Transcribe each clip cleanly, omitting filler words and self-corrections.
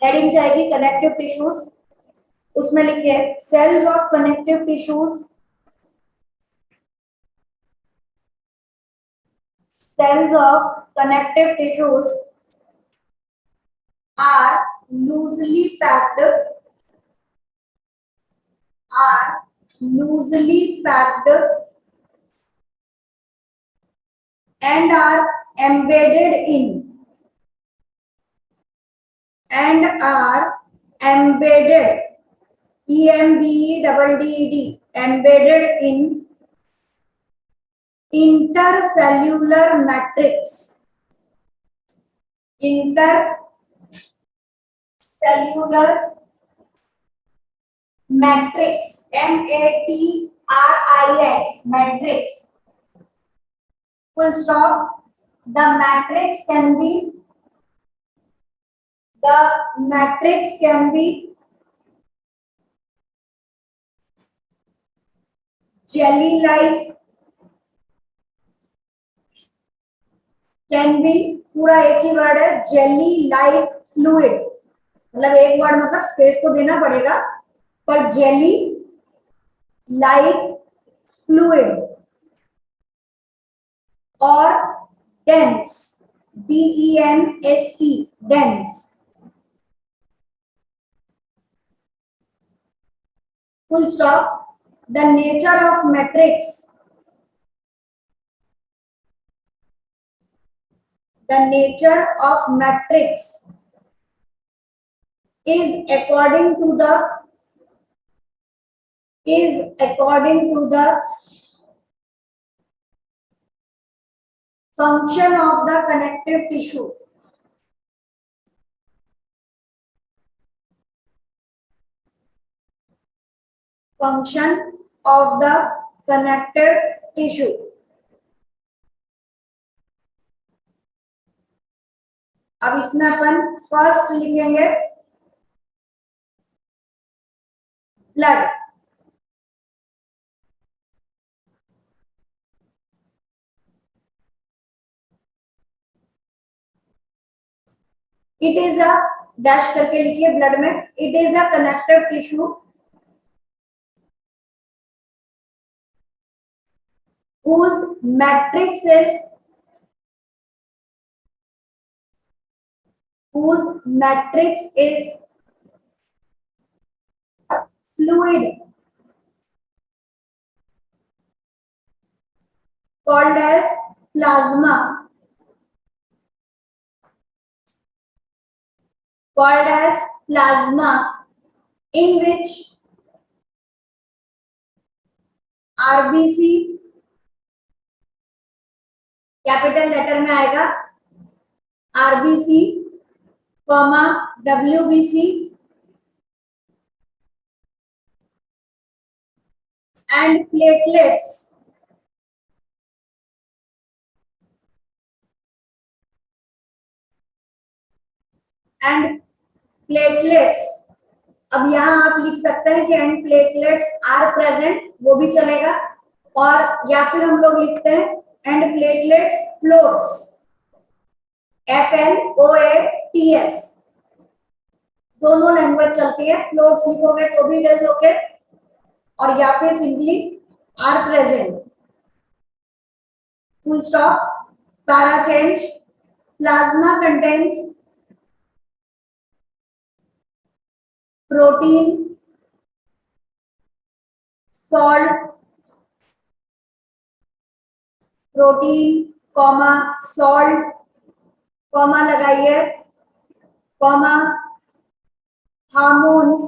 Heading जाएगी connective tissues, उसमें लिखिए cells of connective tissues, cells of connective tissues are loosely packed and are embedded in embedded in intercellular matrix matrix, full stop. The matrix can be jelly like, can be पूरा एक ही word है, jelly like fluid, मतलब एक word मतलब space को देना पड़ेगा, पर jelly like fluid or dense, dense, dense, full stop. The nature of matrix is according to the function of the connective tissue. Function of the connective tissue. अब इसमें अपन first लिखेंगे blood. It is a dash करके लिखिए blood में. It is a connective tissue whose matrix is fluid called as plasma, in which RBC capital letter में आएगा, RBC, WBC and platelets अब यहाँ आप लिख सकते हैं कि एंड प्लेटलेट्स आर प्रेजेंट, वो भी चलेगा, और या फिर हम लोग लिखते हैं एंड प्लेटलेट्स फ्लोट्स, FLOATS, दोनों लैंग्वेज चलती है. फ्लोट्स लिखोगे तो भी डज ओके, और या फिर simply R present, full stop, para change. Plasma contains protein, salt, salt, comma लगाइए, कॉमा, हार्मोन्स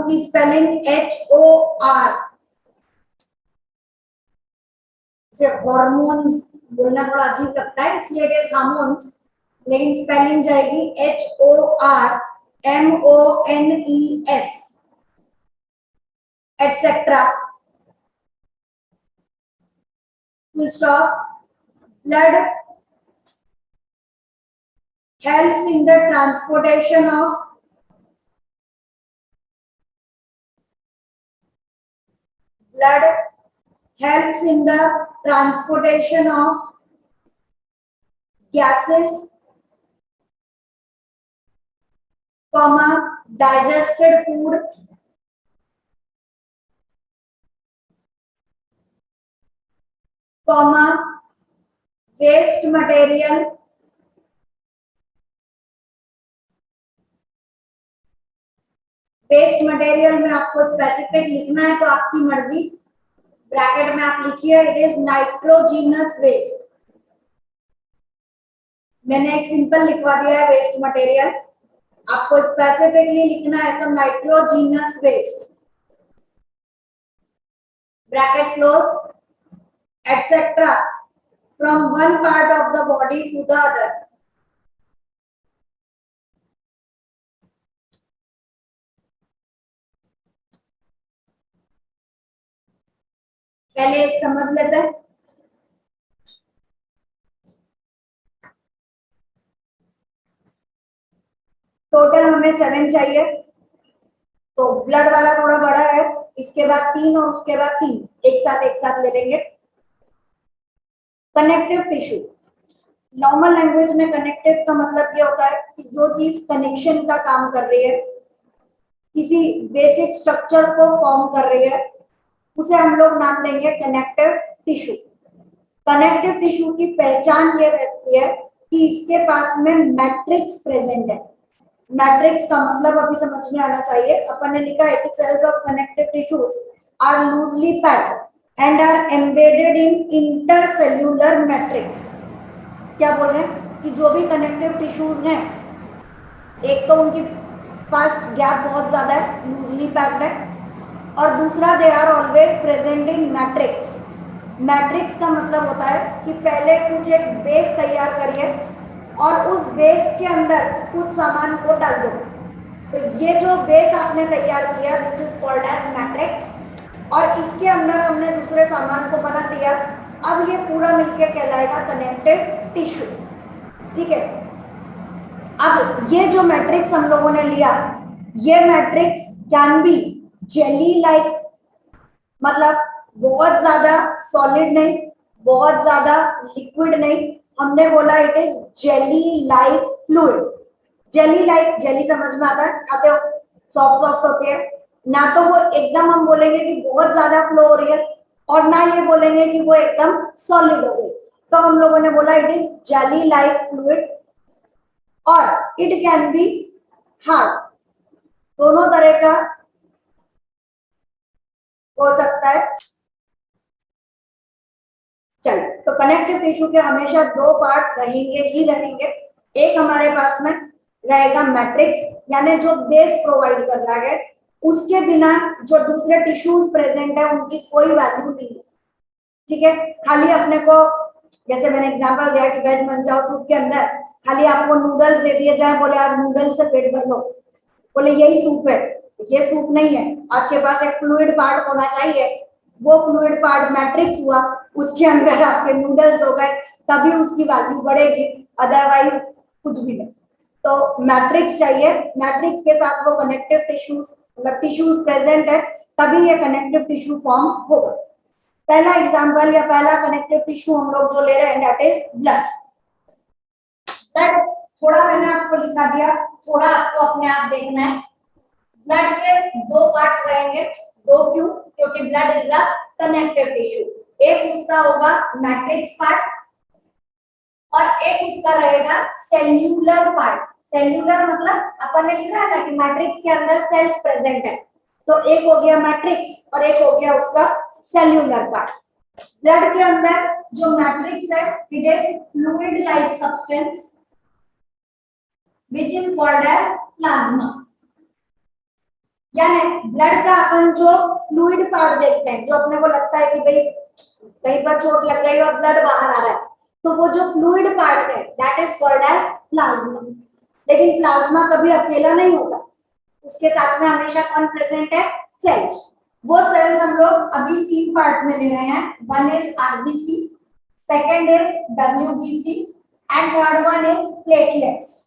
की स्पेलिंग HOR, हॉर्मोन्स बोलना थोड़ा अजीब लगता है इसलिए इट इज हार्मोन्स, लेकिन स्पेलिंग जाएगी HORMONES etcetera. Full stop. Blood helps in the transportation of gases comma digested food, comma waste material, waste material में आपको स्पेसिफिक लिखना है तो आपकी मर्जी, ब्रैकेट में आप लिखिए इट इज नाइट्रोजीनस वेस्ट। मैंने एक सिंपल लिखवा दिया है वेस्ट मटेरियल, आपको स्पेसिफिकली लिखना है तो nitrogenous waste, bracket close, etcetera from one part of the body to the other. पहले एक समझ लेते हैं, टोटल हमें 7 चाहिए, तो ब्लड वाला थोड़ा बड़ा है, इसके बाद 3 और उसके बाद 3 एक साथ ले लेंगे। कनेक्टिव टिश्यू, नॉर्मल लैंग्वेज में कनेक्टिव का मतलब ये होता है कि जो चीज कनेक्शन का काम कर रही है, किसी बेसिक स्ट्रक्चर को फॉर्म कर रही है, उसे हम लोग नाम देंगे कनेक्टिव टिश्यू। कनेक्टिव टिश्यू की पहचान ये रहती है कि इसके पास में मैट्रिक्स प्रेजेंट है। मैट्रिक्स का मतलब अभी समझ में आना चाहिए, अपन ने लिखा है कि cells of connective tissues are loosely packed and are embedded in intercellular matrix. क्या बोल रहे हैं कि जो भी कनेक्टिव टिश्यूज हैं, एक तो उनके पास गैप बहुत ज्यादा है, लूजली पैक्ड है, और दूसरा they are always present in matrix. Matrix का मतलब होता है कि पहले कुछ एक बेस तैयार करिए और उस बेस के अंदर कुछ सामान को डाल दो, तो ये जो बेस आपने तैयार किया this is called as matrix, और इसके अंदर हमने दूसरे सामान को बना दिया, अब ये पूरा मिलके कहलाएगा कनेक्टिव टिश्यू। ठीक है, अब ये जो मैट्रिक्स हम लोगों ने लिया, ये matrix can be jelly like, मतलब बहुत ज्यादा सॉलिड नहीं, बहुत ज्यादा लिक्विड नहीं, हमने बोला it is jelly like fluid. Jelly like, jelly समझ में आता है, आते हो, सॉफ्ट सॉफ्ट होते हैं ना, तो वो एकदम हम बोलेंगे कि बहुत ज्यादा फ्लो हो रही है, और ना ये बोलेंगे कि वो एकदम सॉलिड हो गई, तो हम लोगों ने बोला it is jelly like fluid, और इट कैन बी हार्ड, दोनों तरह का हो सकता है। चलिए, तो कनेक्टिव टिश्यू के हमेशा 2 पार्ट रहेंगे ही रहेंगे। एक हमारे पास में रहेगा मैट्रिक्स, यानी जो बेस प्रोवाइड कर रहा है, उसके बिना जो दूसरे टिश्यूज प्रेजेंट है उनकी कोई वैल्यू नहीं है। ठीक है, खाली अपने को, जैसे मैंने एग्जांपल दिया कि वेज मंचाओ सूप के अंदर खाली आपको नूडल्स दे दिए जाए, बोले आज नूडल्स से पेट भर लो, बोले यही सूप है, ये सूप नहीं है, आपके पास एक फ्लूइड पार्ट होना चाहिए, वो फ्लूइड पार्ट मैट्रिक्स हुआ, उसके अंदर आपके नूडल्स हो गए, तभी उसकी वैल्यू बढ़ेगी, अदरवाइज कुछ भी नहीं। तो मैट्रिक्स चाहिए, मैट्रिक्स के साथ वो कनेक्टिव टिश्यूज, मतलब टिश्यूज प्रेजेंट है, तभी ये कनेक्टिव टिश्यू फॉर्म होगा। पहला एग्जांपल या पहला कनेक्टिव टिश्यू हम लोग जो ले रहे हैं दैट इज ब्लड। ब्लड थोड़ा मैंने आपको लिखा दिया, थोड़ा आपको अपने आप देखना है। ब्लड के 2 पार्ट्स रहेंगे, 2 क्यों? क्योंकि blood is a connective tissue. एक उसका होगा मैट्रिक्स पार्ट और एक उसका रहेगा सेल्यूलर पार्ट। सेल्यूलर मतलब अपन ने लिखा है ना कि मैट्रिक्स के अंदर सेल्स प्रेजेंट है, तो एक हो गया मैट्रिक्स और एक हो गया उसका सेल्यूलर पार्ट। ब्लड के अंदर जो मैट्रिक्स है it is fluid like substance which is called as plasma. यानी ब्लड का अपन जो फ्लूइड पार्ट देखते हैं, जो अपने को लगता है कि भाई कहीं पर चोट लग गई और ब्लड बाहर आ रहा है, तो वो जो फ्लूइड पार्ट है that is called as plasma. लेकिन प्लाज्मा कभी अकेला नहीं होता, उसके साथ में हमेशा कौन प्रेजेंट है? सेल्स। वो सेल्स हम लोग अभी 3 पार्ट में ले रहे हैं, one is RBC, second is WBC and third one is platelets.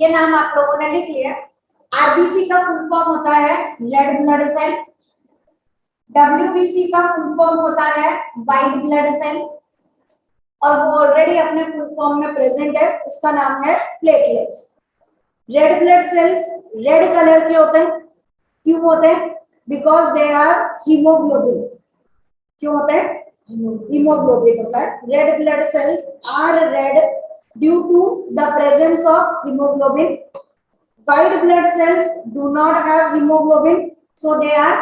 ये नाम आप लोगों ने लिख लिया। आरबीसी का फुल फॉर्म होता है रेड ब्लड सेल, डब्ल्यूबीसी का फुल फॉर्म होता है व्हाइट ब्लड सेल, और वो ऑलरेडी अपने फुल फॉर्म में प्रेजेंट है, उसका नाम है platelets. Red blood cells red colour के होते हैं, क्यों होते हैं? Because they are haemoglobin. क्यों होते हैं? हीमोग्लोबिन होता है। Red blood cells are red due to the presence of haemoglobin. White blood cells do not have haemoglobin, so they are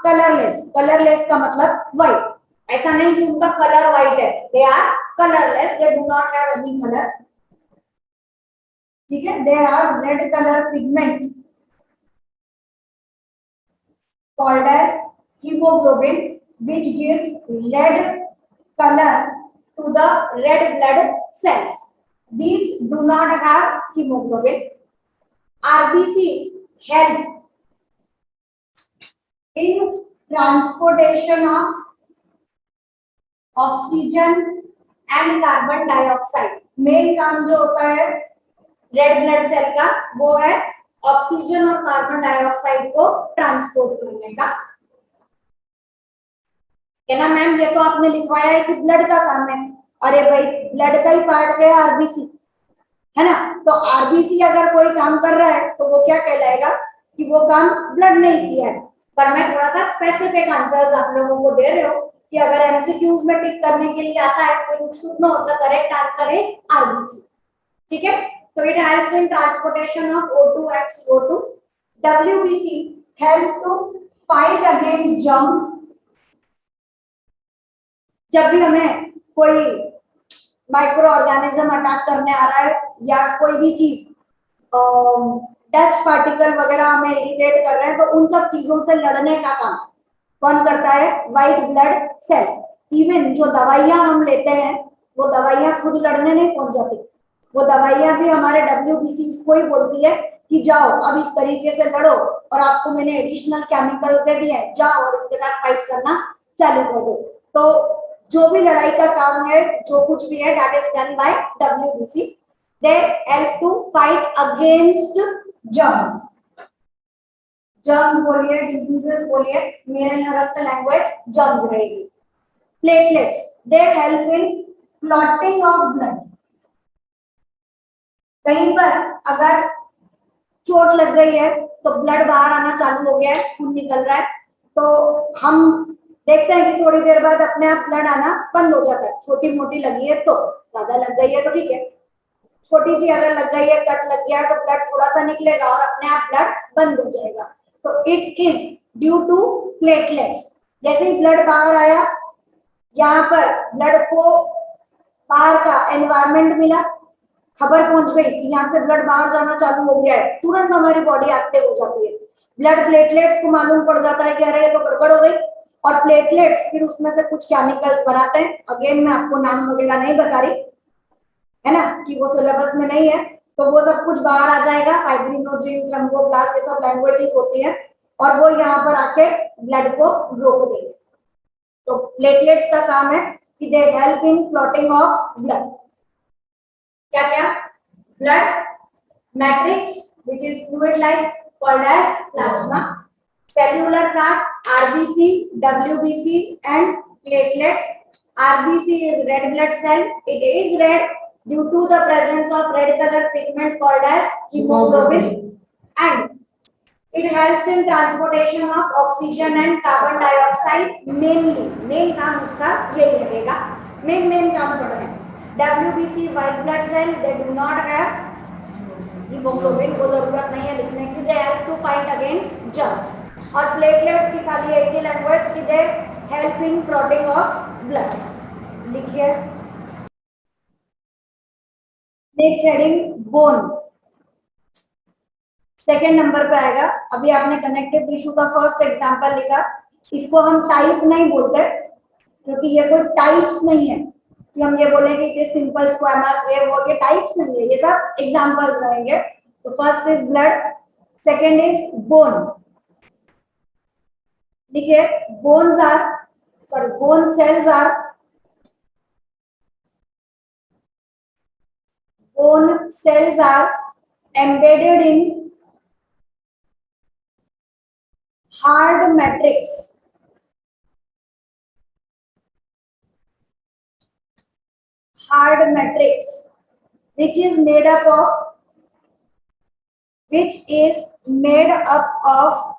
colourless. Colourless का मतलब व्हाइट, ऐसा नहीं कि उनका कलर व्हाइट है, they are colourless, they do not have any colour. ठीक है, they have red colour pigment called as hemoglobin, which gives red color to the red blood cells. These do not have hemoglobin. RBCs help in transportation of oxygen and carbon dioxide. Main काम जो होता है red blood cell का वो है oxygen और carbon dioxide को transport करने का, है ना मैम? ये तो आपने लिखवाया है कि ब्लड का काम है। अरे भाई, ब्लड का ही पार्ट है आरबीसी, है ना? तो आरबीसी अगर कोई काम कर रहा है तो वो क्या कहलाएगा कि वो काम ब्लड ने ही किया है। पर मैं थोड़ा सा स्पेसिफिक आंसर्स आप लोगों को दे रहे हो कि अगर एमसीक्यूज में टिक करने के लिए आता है तो you should know the correct answer is RBC. ठीक है, so it helps in transportation of O2 and CO2. WBC help to fight against germs. जब भी हमें कोई माइक्रो ऑर्गेनिज्म अटैक करने आ रहा है या कोई भी चीज डस्ट पार्टिकल वगैरह हमें इरिटेट कर रहे हैं, तो उन सब चीजों से लड़ने का काम कौन करता है? White blood cell. इवन जो दवाइयां हम लेते हैं वो दवाइयां खुद लड़ने नहीं पहुंच जाती, वो दवाइयां भी हमारे डब्ल्यूबीसी को ही बोलती है कि जाओ अब इस तरीके से लड़ो, और आपको मैंने एडिशनल केमिकल दे दिए, जाओ और इसके साथ फाइट करना चालू कर दो। तो जो भी लड़ाई का काम है, जो कुछ भी है, that is done by WBC. They help to fight against germs. Germs बोलिए, डिजीजेस बोलिए, मेरे तरफ से लैंग्वेज जर्म्स रहेगी। Platelets they help in clotting of blood. कहीं पर अगर चोट लग गई है तो ब्लड बाहर आना चालू हो गया है, खून निकल रहा है, तो हम देखते हैं कि थोड़ी देर बाद अपने आप ब्लड आना बंद हो जाता है। छोटी मोटी लगी है तो, ज्यादा लग गई है तो ठीक है, छोटी सी अगर लग गई है, कट लग गया है, तो ब्लड थोड़ा सा निकलेगा और अपने आप ब्लड बंद हो जाएगा। तो it is due to platelets. जैसे ही ब्लड बाहर आया, यहाँ पर ब्लड को बाहर का एनवायरमेंट मिला, खबर पहुंच गई कि यहाँ से ब्लड बाहर जाना चालू हो गया है, तुरंत हमारी बॉडी एक्टिव हो जाती है। ब्लड प्लेटलेट्स को मालूम पड़ जाता है कि अरे ये तो गड़बड़ हो गई, और प्लेटलेट्स फिर उसमें से कुछ केमिकल्स बनाते हैं। अगेन मैं आपको नाम वगैरह नहीं बता रही, है ना, कि वो सिलेबस में नहीं है, तो वो सब कुछ बाहर आ जाएगा। फाइब्रिनोजेन, थ्रोम्बोप्लास्ट, ये सब लैंग्वेजेस होती है, और वो यहाँ पर आके ब्लड को रोक देंगे। तो प्लेटलेट्स का काम है कि they help in clotting of blood. क्या क्या? Blood matrix which is fluid like called as plasma, cellular part RBC, WBC and platelets. RBC is red blood cell. It is red due to the presence of red color pigment called as hemoglobin, and it helps in transportation of oxygen and carbon dioxide. Mainly main काम उसका यही रहेगा, main काम पड़ रहे हैं। WBC white blood cell, they do not have haemoglobin, को जरूरत नहीं है लिखने की। They help to fight against germ. और प्लेटलेट्स की खाली एक ही लैंग्वेज कि they help in clotting of blood. लिखिए next heading bone, second number पे आएगा। अभी आपने कनेक्टिव टिश्यू का फर्स्ट एग्जांपल लिखा, इसको हम टाइप नहीं बोलते क्योंकि ये कोई टाइप्स नहीं है कि हम ये बोलेंगे कि सिंपल स्क्वामस वेव हो, ये टाइप्स नहीं है, ये सब एग्जांपल्स रहेंगे। तो first is blood, second is bone. देखिए bones are sorry bone cells are embedded in hard matrix. hard matrix which is made up of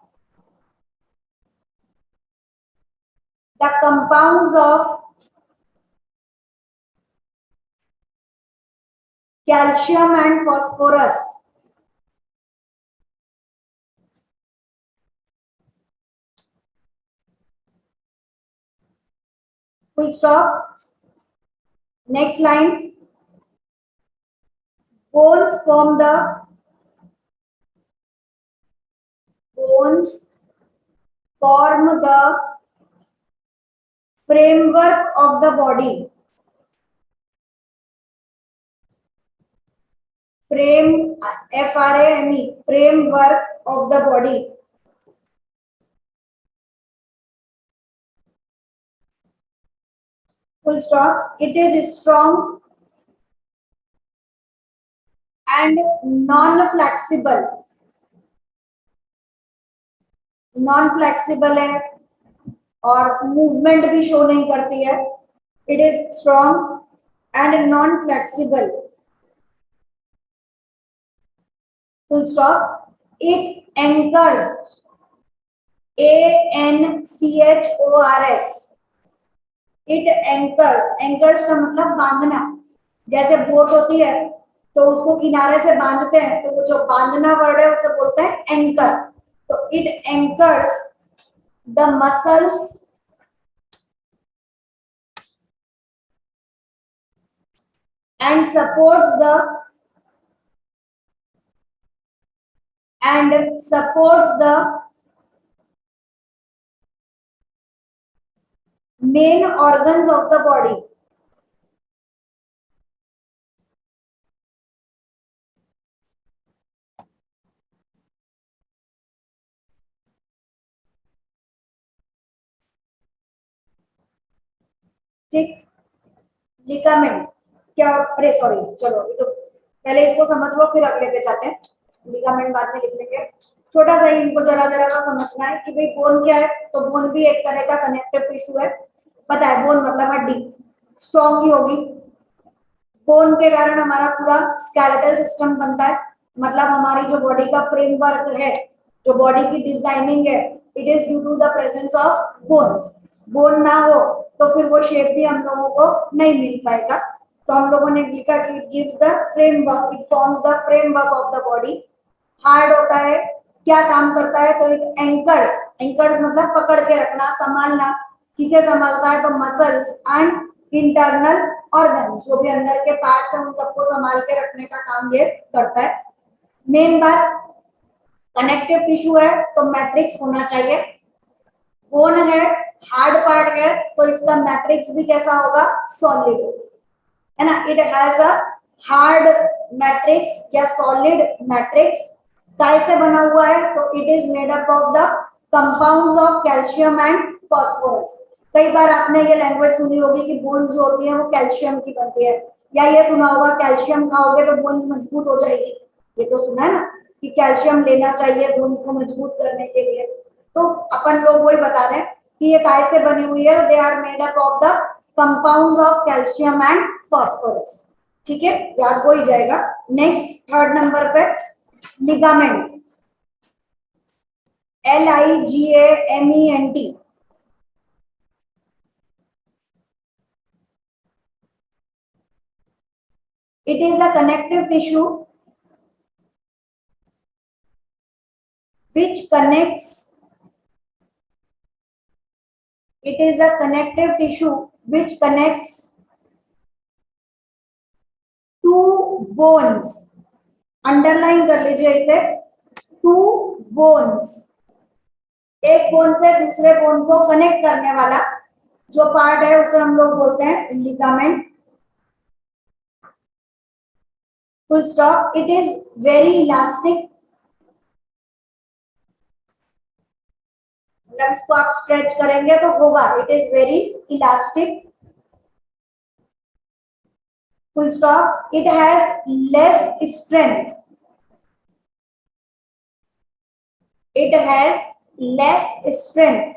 the compounds of calcium and phosphorus. Full stop. Next line. Bones form the framework of the body. Framework of the body. Full stop. It is strong and non-flexible. Non-flexible है और movement भी show नहीं करती है. It is strong and non-flexible. Full stop. It anchors. ANCHORS. It anchors. Anchors का मतलब बांधना. जैसे बोट होती है तो उसको किनारे से बांधते हैं, तो वो जो बांधना वर्ड है उसे बोलते हैं एंकर. तो it anchors the muscles and supports the main organs of the body. ठीक. लिगामेंट क्या? अरे सॉरी, चलो ये तो पहले इसको समझ लो फिर अगले पे जाते हैं. लिगामेंट बाद में लिख लेंगे. छोटा सा ही इनको जरा जरा सा समझना है कि भाई बोन क्या है. तो बोन भी एक तरह का कनेक्टिव टिश्यू है. पता है बोन मतलब हड्डी स्ट्रॉन्ग ही होगी. बोन के कारण हमारा पूरा स्केलेटल सिस्टम बनता है. मतलब हमारी जो बॉडी का फ्रेमवर्क है, जो बॉडी की डिजाइनिंग है, it is due to the presence of bones. Bone ना हो तो फिर वो शेप भी हम लोगों को नहीं मिल पाएगा. तो हम लोगों ने लिखा कि it gives the framework, it forms the framework of the body. Hard होता है, क्या काम करता है? तो इट एंकर्स. एंकर्स मतलब पकड़ के रखना, संभालना. किसे संभालता है? तो मसल्स एंड इंटरनल ऑर्गन्स, जो भी अंदर के पार्ट्स हैं उन सबको संभाल के रखने का काम ये करता है. मेन बात, कनेक्टिव टिश्यू है तो मैट्रिक्स होना चाहिए. बोन है, हार्ड पार्ट है, तो इसका मैट्रिक्स भी कैसा होगा? सॉलिड है ना. It has a hard matrix या सॉलिड मैट्रिक्स. कैसे बना हुआ है? तो it is made up of the compounds of calcium and phosphorus. कई बार आपने ये लैंग्वेज सुनी होगी कि बोन्स जो होती है वो कैल्शियम की बनती है, या ये सुना होगा कैल्शियम खाओगे तो बोन्स मजबूत हो जाएगी. ये तो सुना है ना कि कैल्शियम लेना चाहिए बोन्स को मजबूत करने के लिए. तो अपन लोग वही बता रहे हैं कि ये कैसे बनी हुई है. They are made up of the compounds of calcium and phosphorus. ठीक है, याद हो ही जाएगा. नेक्स्ट थर्ड नंबर पे ligament. LIGAMENT. It is a connective tissue which connects. It is a connective tissue which connects two bones. Underline कर लीजिए इसे. To bones. एक बोन से दूसरे बोन को कनेक्ट करने वाला जो पार्ट है उसे हम लोग बोलते हैं ligament. Full stop. It is very elastic. मतलब इसको आप स्ट्रेच करेंगे तो होगा. It is very elastic. Full stop. It has less strength. It has less strength.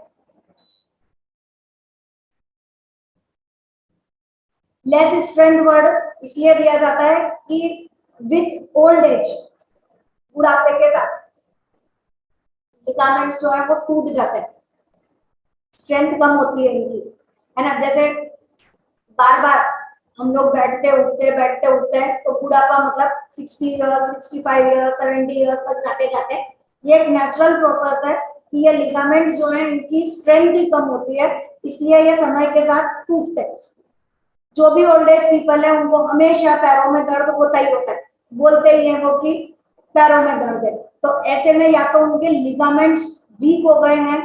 Less strength word इसलिए दिया जाता है कि विथ ओल्ड एज, बुढ़ापे के साथ लिगामेंट्स जो है वो टूट जाते हैं, स्ट्रेंथ कम होती है इनकी, है ना। जैसे बार बार हम लोग बैठते उठते हैं तो बुढ़ापा मतलब 60 इयर्स 65 इयर्स 70 इयर्स तक जाते जाते, ये एक नेचुरल प्रोसेस है कि ये लिगामेंट्स जो है इनकी स्ट्रेंथ ही कम होती है, इसलिए ये समय के साथ टूटते हैं। जो भी ओल्ड एज पीपल है उनको हमेशा पैरों में दर्द होता ही होता है, बोलते ही है वो कि पैरों में दर्द है। तो ऐसे में या तो उनके लिगामेंट्स वीक हो गए हैं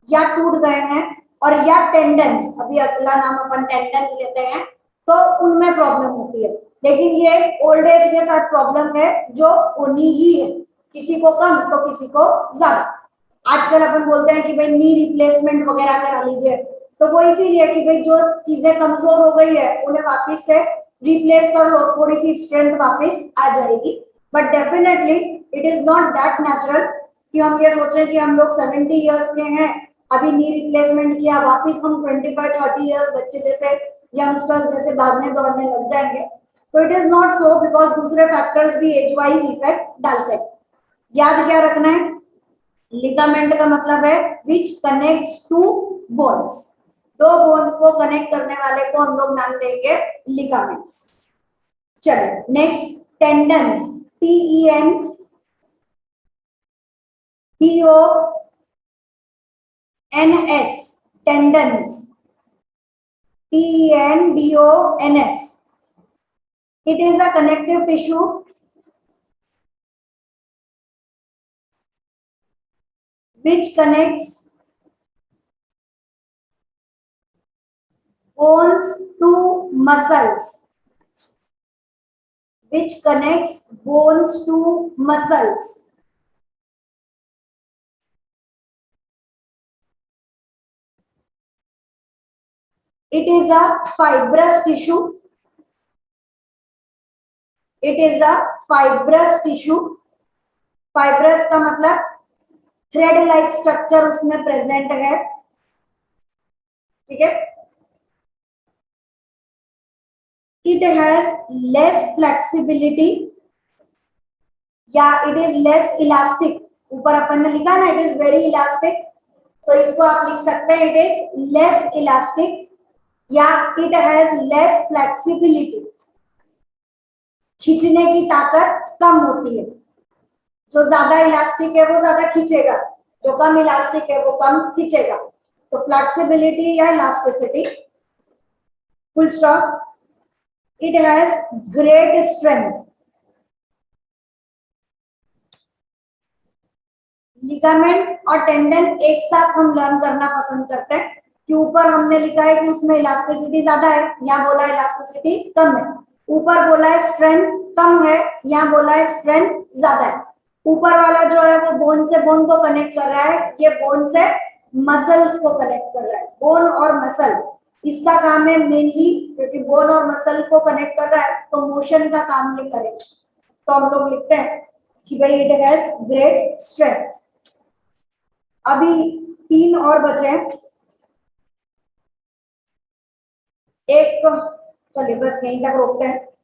या टूट गए हैं, और या टेंडेंस, अभी अगला नाम अपन टेंडेंस लेते हैं, तो उनमें प्रॉब्लम होती है। लेकिन ये ओल्ड एज के साथ प्रॉब्लम है जो होनी ही है, किसी को कम तो किसी को ज्यादा। आजकल अपन बोलते हैं कि भाई नी रिप्लेसमेंट वगैरह करा लीजिए, तो वो इसीलिए कि भाई जो चीजें कमजोर हो गई है उन्हें वापस से रिप्लेस कर लो, थोड़ी सी स्ट्रेंथ वापस आ जाएगी। But definitely it is not that natural कि हम ये सोचें कि हम लोग 70 इयर्स के हैं, अभी नी रिप्लेसमेंट किया वापस हम 25-30 इयर्स बच्चे जैसे यंगस्टर्स जैसे भागने दौड़ने लग जाएंगे। तो it is not so, because दूसरे फैक्टर्स भी एज वाइज इफेक्ट डालते हैं। याद क्या रखना है, लिगामेंट का मतलब है विच कनेक्ट्स टू बोन्स, दो बोन्स को कनेक्ट करने वाले को हम लोग नाम देंगे लिगामेंट्स। चलो next, tendons, TEN TONS, tendons, TENDONS. It is a connective tissue which connects bones to muscles, which connects bones to muscles. It is a fibrous tissue. It is a fibrous tissue. Fibrous का मतलब thread like structure उसमें present है, ठीक है। It has less flexibility या it is less elastic, ऊपर अपन ने लिखा ना it is very elastic, तो इसको आप लिख सकते हैं it is less elastic या it has less flexibility, खींचने की ताकत कम होती है। जो ज्यादा इलास्टिक है वो ज्यादा खींचेगा, जो कम इलास्टिक है वो कम खींचेगा। तो फ्लेक्सिबिलिटी या elasticity, full stop. It has great strength. Ligament और टेंडन एक साथ हम लर्न करना पसंद करते हैं कि ऊपर हमने लिखा है कि उसमें इलास्टिसिटी ज्यादा है, यहाँ बोला इलास्टिसिटी कम है। ऊपर बोला है स्ट्रेंथ कम है, यहाँ बोला है स्ट्रेंथ ज्यादा है। ऊपर वाला जो है वो बोन से बोन को कनेक्ट कर रहा है, ये बोन से मसल्स को कनेक्ट कर रहा है। बोन और मसल इसका काम है मेनली, क्योंकि बोन और मसल को कनेक्ट कर रहा है तो मोशन का काम ये करेगा। तो हम लोग लिखते हैं कि भाई इट हैज ग्रेट स्ट्रेंथ। अभी 3 और बचे, एक चलिए बस यहीं तक रोकते हैं।